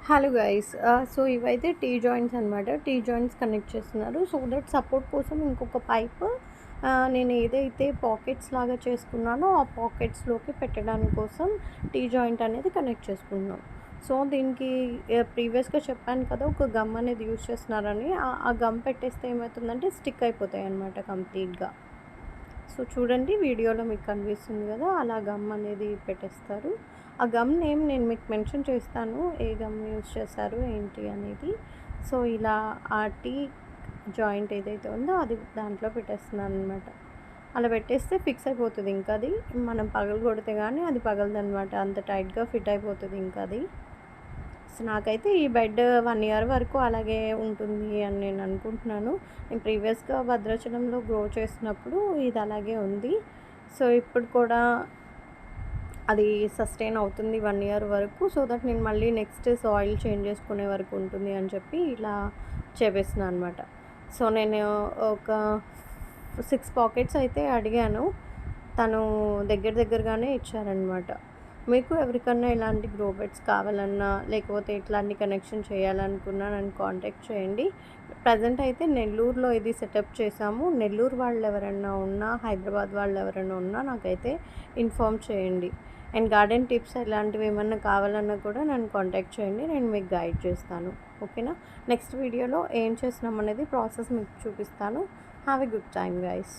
Hello guys. So ఇవైతే tea joints అనమాట. Tea joints connect చేస్తున్నారు. సో దట్ సపోర్ట్ కోసం ఇంకొక పైప్ నేను ఏదైతే పాకెట్స్ లాగా చేసుకున్నానో ఆ పాకెట్స్లోకి పెట్టడానికి కోసం టీ జాయింట్ అనేది కనెక్ట్ చేసుకున్నాం. సో దీనికి ప్రీవియస్గా చెప్పాను కదా, ఒక గమ్ అనేది యూజ్ చేస్తున్నారని. ఆ గమ్ పెట్టేస్తే ఏమవుతుందంటే స్టిక్ అయిపోతాయి అనమాట కంప్లీట్గా. సో చూడండి, వీడియోలో మీకు కనిపిస్తుంది కదా, అలా గమ్ అనేది పెట్టేస్తారు. ఆ గమ్ నేమ్ నేను మీకు మెన్షన్ చేస్తాను, ఏ గమ్ యూజ్ చేస్తారు ఏంటి అనేది. సో ఇలా ఆ టీ జాయింట్ ఏదైతే ఉందో అది దాంట్లో పెట్టేస్తున్నాను అనమాట. అలా పెట్టేస్తే ఫిక్స్ అయిపోతుంది. ఇంకా అది మనం పగలు కొడితే కానీ అది పగలదనమాట, అంత టైట్గా ఫిట్ అయిపోతుంది ఇంకా అది. సో నాకైతే ఈ బెడ్ 1 ఇయర్ వరకు అలాగే ఉంటుంది అని నేను అనుకుంటున్నాను. నేను ప్రీవియస్‌గా భద్రాచలంలో గ్రో చేసినప్పుడు ఇది అలాగే ఉంది. సో ఇప్పుడు కూడా అది సస్టైన్ అవుతుంది 1 ఇయర్ వరకు. సో దట్ నేను మళ్ళీ నెక్స్ట్ సాయిల్ చేంజ్ చేసుకునే వరకు ఉంటుంది అని చెప్పి ఇలా చేపిస్తున్నాను అనమాట. సో నేను ఒక 6 పాకెట్స్ అయితే అడిగాను. తను దగ్గరగానే ఇచ్చారనమాట. మీకు ఎవరికన్నా ఇలాంటి గ్రో బెడ్స్ కావాలన్నా, లేకపోతే ఇట్లాంటి కనెక్షన్ చేయాలనుకున్నా నన్ను కాంటాక్ట్ చేయండి. ప్రజెంట్ అయితే నెల్లూరులో ఇది సెటప్ చేశాము. నెల్లూరు వాళ్ళు ఎవరైనా ఉన్నా, హైదరాబాద్ వాళ్ళు ఎవరైనా ఉన్నా నాకైతే ఇన్ఫామ్ చేయండి. అండ్ గార్డెన్ టిప్స్ ఇలాంటివి ఏమన్నా కావాలన్నా కూడా నన్ను కాంటాక్ట్ చేయండి. నేను మీకు గైడ్ చేస్తాను. ఓకేనా? నెక్స్ట్ వీడియోలో ఏం చేస్తున్నాం అనేది ప్రాసెస్ మీకు చూపిస్తాను. Have a good time guys.